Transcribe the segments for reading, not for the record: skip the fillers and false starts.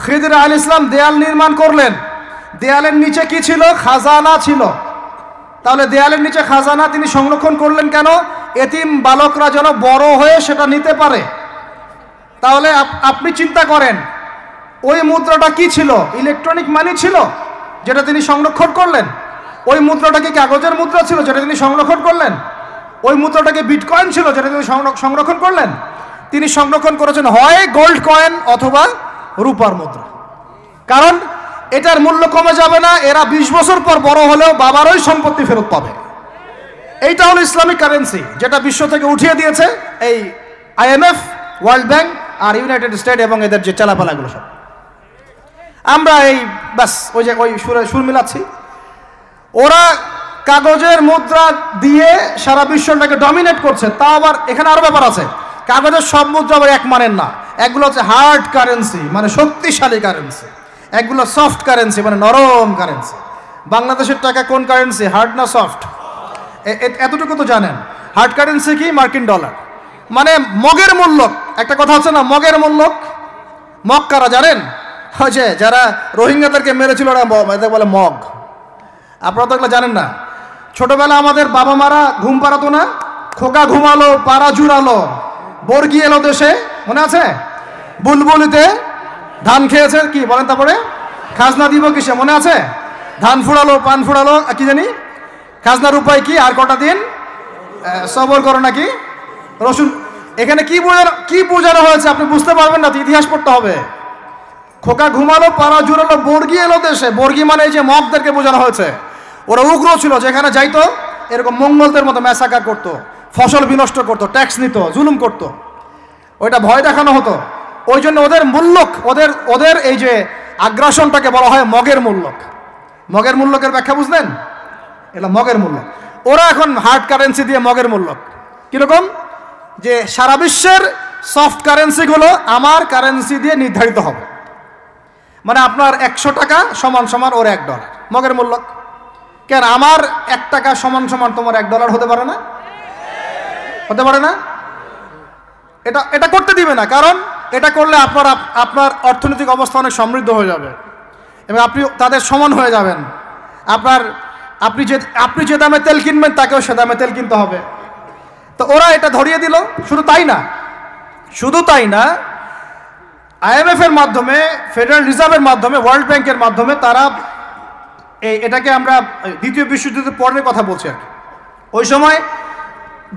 খিদির আলাইহিস সালাম দেয়াল নির্মাণ করলেন, দেয়ালের নিচে কি ছিল? খাজানা ছিল। তাহলে দেয়ালের নিচে খাজানা তিনি সংরক্ষণ করলেন কেন? এতিম বালকরা যেন বড় হয়ে সেটা নিতে পারে। তাহলে আপনি চিন্তা করেন, ওই মুদ্রাটা কি ছিল? ইলেকট্রনিক মানি ছিল যেটা তিনি সংরক্ষণ করলেন। ওই মুদ্রাটা কি কাগজের মুদ্রা ছিল যেটা তিনি সংরক্ষণ করলেন? ওই মুদ্রাটাকে বিটকয়েন ছিল যেটা তিনি সংরক্ষণ করলেন? তিনি সংরক্ষণ করেছেন হয় গোল্ড কয়েন অথবা রূপার মুদ্রা। কারণ এটার মূল্য কমে যাবে না, এরা 20 বছর পর বড় হলেও বাবার ওই সম্পত্তি ফেরত পাবে। এইটা হলো ইসলামিক কারেন্সি, যেটা বিশ্ব থেকে উঠিয়ে দিয়েছে এই IMF, ওয়ার্ল্ড ব্যাংক আর ইউনাইটেড স্টেট এবং এদের যে চালাপালাগুলো সব। আমরা এই ব্যাস ওই সুর মিলাচ্ছি। ওরা কাগজের মুদ্রা দিয়ে সারা বিশ্বটাকে ডমিনেট করছে। তা আবার এখানে আরো ব্যাপার আছে, কাগজের সব মুদ্রা আবার এক মানের না। একগুলো হচ্ছে হার্ড কারেন্সি, মানে শক্তিশালী কারেন্সি। একগুলো সফট কারেন্সি, মানে নরম কারেন্সি। বাংলাদেশের টাকা কোন কারেন্সি, হার্ড না সফট? এতটুকু তো জানেন। হার্ড কারেন্সি কি? মার্কিন ডলার, মানে মগের মূল্য। একটা কথা হচ্ছে না, মগের মূল্য। মগ কারা জানেন? হয়েছে যারা রোহিঙ্গাদেরকে মেরেছিল ওরা এদের বলে মগ। আপনারা তো এগুলো জানেন না। ছোটবেলা আমাদের বাবা মারা ঘুম পাড়াতো না? খোকা ঘুমালো, পাড়া জুড়ালো, বর্গি এলো দেশে, মনে আছে? বুলবুলিতে ধান খেয়েছে, কি বলেন? তারপরে খাজনা দিব কিসে, মনে আছে? ধান ফুড়ালো, পান ফুড়ালো, কি জানি খাজনার উপায় কি? আর কটা দিন সবর করো নাকি রসুন। এখানে কি বোঝানো হয়েছে আপনি বুঝতে পারবেন না, তো ইতিহাস পড়তে হবে। খোকা ঘুমালো, পাড়া জুড়ালো, বর্গি এলো দেশে। বর্গি মানে এই যে মগদেরকে বোঝানো হয়েছে। ওরা উগ্র ছিল, যেখানে যাইতো এরকম মঙ্গলদের মতো ম্যাসাকার করতো, ফসল বিনষ্ট করতো, ট্যাক্স নিত, জুলুম করতো। ওইটা ভয় দেখানো হতো। ওই জন্য ওদের মূল্যক, ওদের এই যে আগ্রাসনটাকে বলা হয় মগের মূল্যক। মগের মূল্যকের ব্যাখ্যা বুঝলেন? এটা মগের মূল্য। ওরা এখন হার্ড কারেন্সি দিয়ে মগের মূল্যক। কিরকম? যে সারা বিশ্বের সফট কারেন্সিগুলো আমার কারেন্সি দিয়ে নির্ধারিত হবে। মানে আপনার 100 টাকা সমান সমান ওর $1 মগের মূল্যক। কেন আমার 1 টাকা সমান সমান তোমার $1 হতে পারে না? হতে পারে না? এটা করতে দিবে না, কারণ এটা করলে আপনার অর্থনৈতিক অবস্থা অনেক সমৃদ্ধ হয়ে যাবে এবং আপনি তাদের সমান হয়ে যাবেন। আপনি যে দামে তেল কিনবেন তাকেও সে দামে তেল কিনতে হবে। তো ওরা এটা ধরিয়ে দিল। শুধু তাই না, IMF এর মাধ্যমে, ফেডারেল রিজার্ভের মাধ্যমে, ওয়ার্ল্ড ব্যাংকের মাধ্যমে তারা এটাকে আমরা দ্বিতীয় বিশ্বযুদ্ধের পরের কথা বলছি আর কি। ওই সময়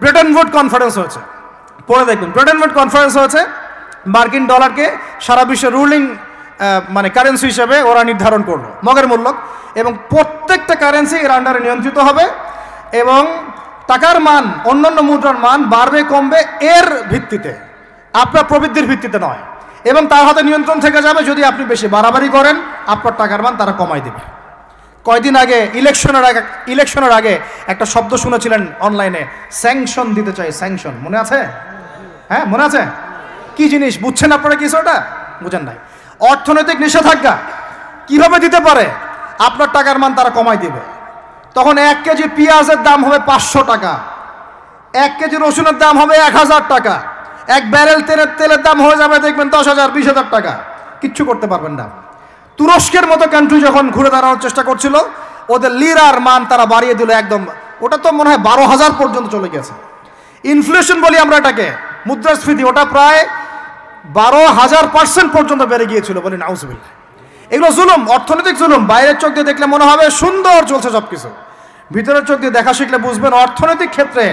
ব্রেটন উড কনফারেন্স হয়েছে, পরে দেখবেন। ব্রেটন উড কনফারেন্স হয়েছে, মার্কিন ডলারকে সারা বিশ্বের রুলিং মানে কারেন্সি হিসেবে ওরা নির্ধারণ করলো, মগের মূল্যক। এবং প্রত্যেকটা কারেন্সি এর আন্ডারে নিয়ন্ত্রিত হবে এবং টাকার মান, অন্যান্য মুদ্রার মান বাড়বে কমবে এর ভিত্তিতে, আপনার প্রবৃদ্ধির ভিত্তিতে নয়। এবং তার হাতে নিয়ন্ত্রণ থেকে যাবে। যদি আপনি বেশি বাড়াবাড়ি করেন আপনার টাকার মান তারা কমাই দেবে। কয়দিন আগে ইলেকশনের আগে একটা শব্দ শুনেছিলেন অনলাইনে, স্যাংশন দিতে চাই, স্যাংশন, মনে আছে? হ্যাঁ, মনে আছে? কি জিনিস বুঝছেন আপনারা? কিছু ওটা বুঝেন নাই। অর্থনৈতিক নিষেধাজ্ঞা কিভাবে দিতে পারে? আপনার টাকার মান তারা কমাই দিবে। তখন 1 কেজি পেঁয়াজের দাম হবে 500 টাকা, 1 কেজি রসুনের দাম হবে 1000 টাকা, 1 ব্যারেল তেলের দাম হয়ে যাবে দেখবেন 10,000 20,000 টাকা। কিচ্ছু করতে পারবেন না। তুরস্কের মতো কান্ট্রি যখন ঘুরে দাঁড়ানোর চেষ্টা করছিল, ওদের লিরার মান তারা বাড়িয়ে দিল একদম। ওটা তো মনে হয় 12,000 পর্যন্ত চলে গেছে। ইনফ্লেশন বলি আমরা এটাকে, মুদ্রাস্ফীতি, ওটা প্রায় 12,000% পর্যন্ত বেড়ে গিয়েছিল। বলি নাউজুবিল্লাহ। এগুলো জুলুম, অর্থনৈতিক জুলুম। বাইরের চোখ দিয়ে দেখলে মনে হবে সুন্দর চলছে সবকিছু, ভিতরের চোখ দিয়ে দেখা শিখলে বুঝবেন অর্থনৈতিক ক্ষেত্রে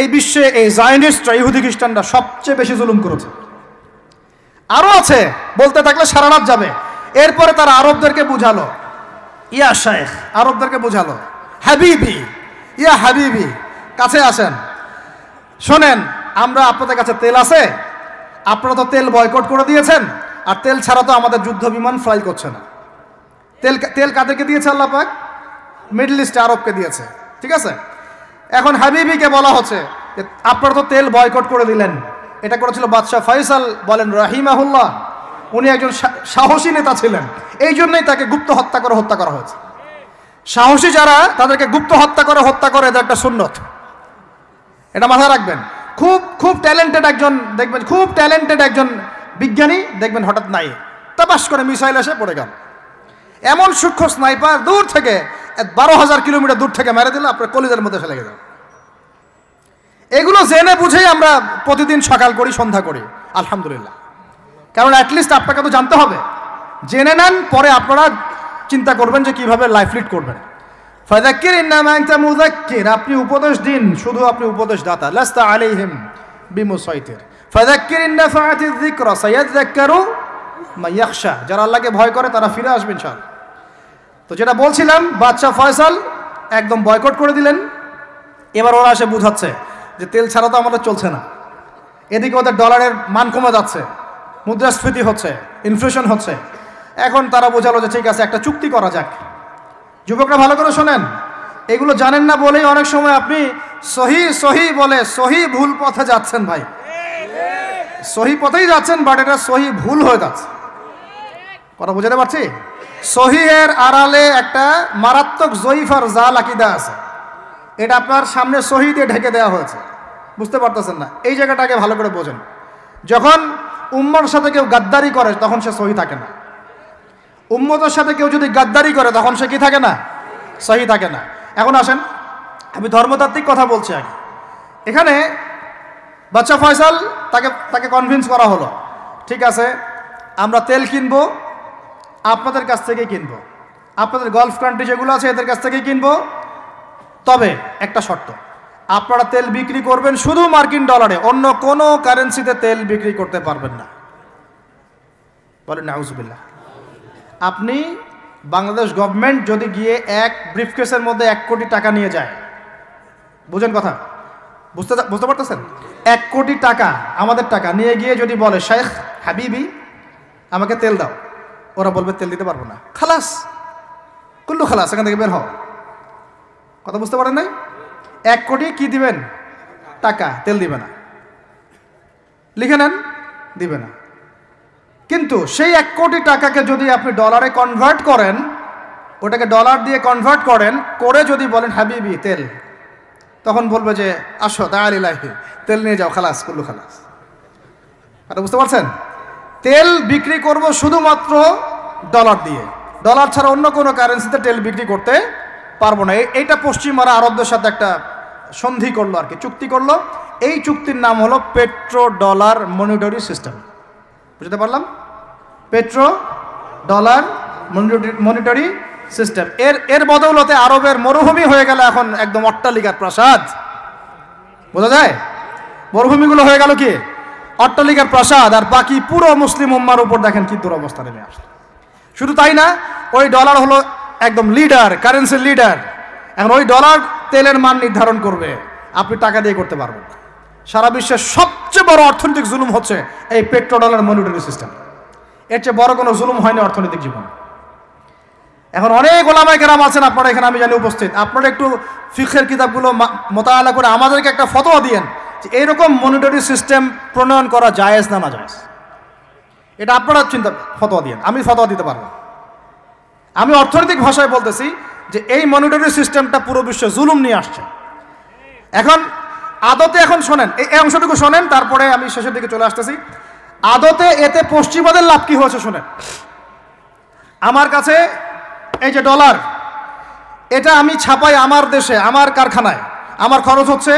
এই বিশ্বে এই জায়নিস্টরা, ইহুদি খ্রিস্টানরা সবচেয়ে বেশি জুলুম করেছে। আরও আছে, বলতে থাকলে সারা রাত যাবে। এরপরে তারা আরবদেরকে বুঝালো, ইয়া শাইখ, আরবদেরকে বুঝালো, হাবিবি, ইয়া হাবিবি, কাছে আসেন, শোনেন, আমরা আপনাদের কাছে তেল আছে, আপনারা তো তেল বয়কট করে দিয়েছেন, আর তেল ছাড়া তো আমাদের যুদ্ধ বিমান ফ্লাই করছে না। তেল কাদেরকে দিয়েছে আল্লাহ পাক? মিডল ইস্টে আরবকে দিয়েছে, ঠিক আছে? এখন হাবিবিকে বলা হচ্ছে যে আপনারা তো তেল বয়কট করে দিলেন। এটা করেছিল বাদশাহ ফয়সাল, বলেন রাহিমাহুল্লাহ। উনি একজন সাহসী নেতা ছিলেন, এই জন্যই তাকে গুপ্ত হত্যা করা হয়েছে। সাহসী যারা, তাদেরকে গুপ্ত হত্যা করে এদের একটা সুন্নত, এটা মাথায় রাখবেন। খুব ট্যালেন্টেড একজন দেখবেন, খুব ট্যালেন্টেড একজন বিজ্ঞানী দেখবেন হঠাৎ নাই, টাপাস করে মিসাইল এসে পড়ে গেল। এমন সূক্ষ্ম স্নাইপার দূর থেকে 12,000 কিলোমিটার দূর থেকে মেরে দিল, আপনার কলিজার মধ্যে ফেলে গেল। এগুলো জেনে বুঝেই আমরা প্রতিদিন সকাল করি, সন্ধ্যা করি, আলহামদুলিল্লাহ। কারণ অ্যাটলিস্ট আপনাকে তো জানতে হবে, জেনে নেন, পরে আপনারা চিন্তা করবেন যে কিভাবে লাইফ লিড করবেন। ফাযাক্কির ইন্নামা আনতা মুযাক্কির, আপনি উপদেশ দিন, শুধু আপনি উপদেশ দাতা। লাস্তা আলাইহিম বিমুসাইতির। ফাযাক্কির ইন নাফাআতিয যিকরা সায়াযাক্কারু মা ইয়াখশা, যারা আল্লাহকে ভয় করে তারা ফিরে আসবে ইনশাআল্লাহ। তো যেটা বলছিলাম, বাদশা ফয়সাল একদম বয়কট করে দিলেন। এবার ওরা এসে বুঝাচ্ছে যে তেল ছাড়া তো আমাদের চলছে না, এদিকে ওদের ডলারের মান কমে যাচ্ছে, মুদ্রাস্ফীতি হচ্ছে, ইনফ্লেশন হচ্ছে। এখন তারা বোঝালো যে ঠিক আছে, একটা চুক্তি করা যাক। যুবকরা ভালো করে শোনেন, এগুলো জানেন না বলেই অনেক সময় আপনি সহি সহি বলে সহি ভুল পথে যাচ্ছেন। ভাই, সহি পথেই যাচ্ছেন, বাট এটা সহি ভুল হয়ে যাচ্ছে। কথা বুঝাতে পারছি? সহিহের আড়ালে একটা মারাত্মক জয়ীফ আর জাল আকীদা আছে, এটা আপনার সামনে সহি দিয়ে ঢেকে দেওয়া হয়েছে, বুঝতে পারতেছেন না। এই জায়গাটাকে ভালো করে বোঝেন। যখন উম্মার সাথে কেউ গাদ্দারি করে তখন সে সহি থাকে না। উম্মতের সাথে কেউ যদি গাদ্দারি করে তখন সে কি থাকে না? সহি থাকে না। এখন আসেন, আমি ধর্মতাত্ত্বিক কথা বলছি আগে। এখানে বাদশা ফয়সাল তাকে কনভিন্স করা হলো, ঠিক আছে আমরা তেল কিনবো, আপনাদের কাছ থেকেই কিনবো, আপনাদের গলফ কান্ট্রি যেগুলো আছে এদের কাছ থেকেই কিনবো, তবে একটা শর্ত, আপনারা তেল বিক্রি করবেন শুধু মার্কিন ডলারে, অন্য কোনো কারেন্সিতে তেল বিক্রি করতে পারবেন না। বলেন নাউজুবিল্লাহ। আপনি বাংলাদেশ গভর্নমেন্ট যদি গিয়ে এক ব্রিফকেসের মধ্যে 1 কোটি টাকা নিয়ে যায়, বুঝেন কথা, বুঝতে পারতেছেন? 1 কোটি টাকা আমাদের টাকা নিয়ে গিয়ে যদি বলে শেখ হাবিবি আমাকে তেল দাও, ওরা বলবে তেল দিতে পারবো না, খালাস, কুল্লু খালাস, এখান থেকে বের হও। কথা বুঝতে পারেন নাই? 1 কোটি কি দিবেন? টাকা, তেল দিবে না। লিখে নেন, দিবে না। কিন্তু সেই 1 কোটি টাকাকে যদি আপনি ডলারে কনভার্ট করেন, ওটাকে ডলার দিয়ে কনভার্ট করেন, করে যদি বলেন হাবিবি তেল, তখন বলবে যে আসো তাআলিলাহি, তেল নিয়ে যাও, খালাস, কুল্লু খালাস। আর বুঝতে পারছেন? তেল বিক্রি করব শুধুমাত্র ডলার দিয়ে, ডলার ছাড়া অন্য কোনো কারেন্সিতে তেল বিক্রি করতে পারবো না। এইটা পশ্চিমারা আরবদের সাথে একটা সন্ধি করলো আর কি, চুক্তি করলো। এই চুক্তির নাম হলো পেট্রো ডলার মনিটরি সিস্টেম। বুঝতে পারলাম? Petro dollar monetary system. এর বদৌলতে আরবের মরুভূমি হয়ে গেল এখন একদম অট্টালিকার প্রাসাদ। বোঝা যায়? মরুভূমিগুলো হয়ে গেল কি অট্টালিকার প্রাসাদ, আর বাকি পুরো মুসলিম উম্মার উপর দেখেন কি দুরবস্থা নেমে আসছে। শুধু তাই না, ওই ডলার হলো একদম লিডার, কারেন্সির লিডার। এখন ওই ডলার তেলের মান নির্ধারণ করবে, আপনি টাকা দিয়ে করতে পারবেন। সারা বিশ্বের সবচেয়ে বড় অর্থনৈতিক জুলুম হচ্ছে এই পেট্রো ডলার মনিটরি সিস্টেম। এর চেয়ে বড় কোনো জুলুম হয়নি অর্থনৈতিক জীবনে। এখন অনেক ওলামায়ে কেরাম আছেন আপনারা এখানে, আমি জানি উপস্থিত, আপনারা একটু ফিকহের কিতাবগুলো মোতালা করে আমাদেরকে একটা ফতোয়া দিয়েন যে এইরকম মনিটরি সিস্টেম প্রণয়ন করা জায়েজ না জায়েজ। এটা আপনারা ফতোয়া দিয়েন, আমি ফতোয়া দিতে পারবো। আমি অর্থনৈতিক ভাষায় বলতেছি যে এই মনিটরি সিস্টেমটা পুরো বিশ্বে জুলুম নিয়ে আসছে। এখন আদতে, এখন শোনেন এই অংশটুকু শোনেন, তারপরে আমি শেষের দিকে চলে আসতেছি। আদতে এতে পশ্চিমাদের লাভ কি হয়েছে শোনেন। আমার কাছে এই যে ডলার, এটা আমি ছাপাই আমার দেশে, আমার কারখানায়। আমার খরচ হচ্ছে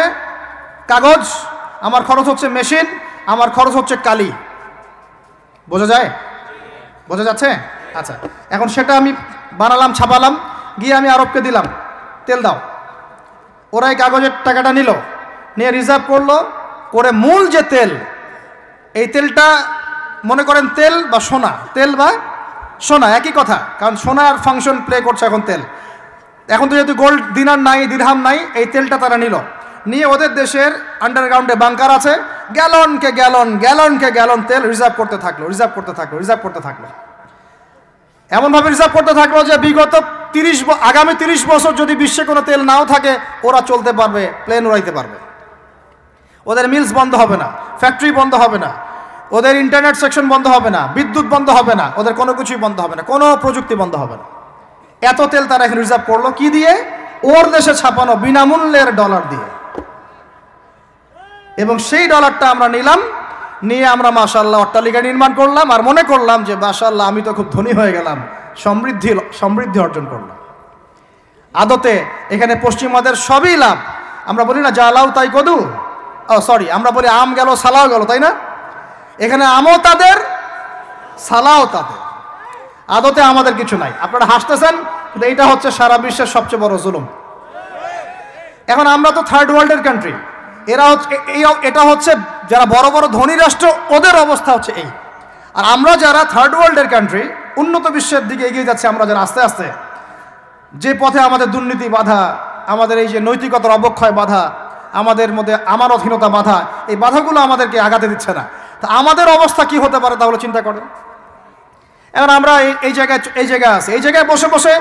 কাগজ, আমার খরচ হচ্ছে মেশিন, আমার খরচ হচ্ছে কালি। বোঝা যায়? বোঝা যাচ্ছে? আচ্ছা, এখন সেটা আমি বানালাম, ছাপালাম, গিয়ে আমি আরবকে দিলাম, তেল দাও। ওরা এই কাগজের টাকাটা নিল, নিয়ে রিজার্ভ করলো, করে মূল যে তেল, এই তেলটা মনে করেন তেল বা সোনা, তেল বা সোনা একই কথা, কারণ সোনার ফাংশন প্লে করছে এখন তেল। এখন তো যেহেতু গোল্ড দিনার নাই, দিরহাম নাই, এই তেলটা তারা নিয়ে ওদের দেশের আন্ডারগ্রাউন্ডে বাংকার আছে, গ্যালনকে গ্যালন তেল রিজার্ভ করতে থাকলো। এমনভাবে রিজার্ভ করতে থাকলো যে বিগত আগামী 30 বছর যদি বিশ্বে কোনো তেল নাও থাকে, ওরা চলতে পারবে, প্লেন উড়াইতে পারবে। ওদের মিলস বন্ধ হবে না, ফ্যাক্টরি বন্ধ হবে না, ওদের ইন্টারনেট সেকশন বন্ধ হবে না, বিদ্যুৎ বন্ধ হবে না, ওদের কোনো কিছুই বন্ধ হবে না, কোনো প্রযুক্তি বন্ধ হবে না। এত তেল তারা এখন রিজার্ভ করলো কি দিয়ে? ওর দেশে ছাপানো বিনামূল্যের ডলার দিয়ে। এবং সেই ডলারটা আমরা নিলাম, নিয়ে আমরা মাশাআল্লাহ অট্টালিকা নির্মাণ করলাম আর মনে করলাম যে মাশাআল্লাহ আমি তো খুব ধনী হয়ে গেলাম, সমৃদ্ধি অর্জন করলাম। আদতে এখানে পশ্চিমাদের সবই লাভ। আমরা বলি না যা লাউ তাই কদু, আমরা বলি আম গেল সালাও গেল, তাই না? এখানে আমও তাদের, সালাও তাদের। আদতে আমাদের কিছু নাই। আপনারা হাসতেছেন, কিন্তু এইটা হচ্ছে সারা বিশ্বের সবচেয়ে বড় জুলুম। এখন আমরা তো থার্ড ওয়ার্ল্ডের কান্ট্রি, এটা হচ্ছে যারা বড় বড় ধনী রাষ্ট্র ওদের অবস্থা হচ্ছে এই। আর আমরা যারা থার্ড ওয়ার্ল্ডের কান্ট্রি, উন্নত বিশ্বের দিকে এগিয়ে যাচ্ছে, আমরা যারা আস্তে আস্তে, যে পথে আমাদের দুর্নীতি বাধা, আমাদের এই যে নৈতিকতার অবক্ষয় বাধা, আমাদের মধ্যে আমানতহীনতা বাধা, এই বাধাগুলো আমাদেরকে আঘাতে দিচ্ছে না। তা আমাদের অবস্থা কি হতে পারে তাহলে চিন্তা করেন। এখন আমরা এই জায়গায় আছি, এই জায়গায় বসে বসে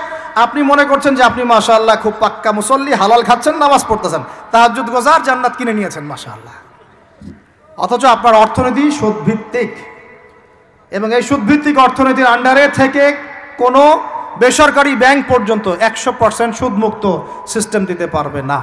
আপনি মনে করছেন যে আপনি মাশাআল্লাহ খুব পাক্কা মুসল্লি, হালাল খাচ্ছেন, নামাজ পড়তেছেন, তাহাজ্জুদ গোজার, জান্নাত কিনে নিয়েছেন মাশাআল্লাহ। অথচ আপনার অর্থনীতি সুদভিত্তিক, এবং এই সুদভিত্তিক অর্থনীতির আন্ডারে থেকে কোনো বেসরকারি ব্যাংক পর্যন্ত 100% সুদমুক্ত সিস্টেম দিতে পারবে না।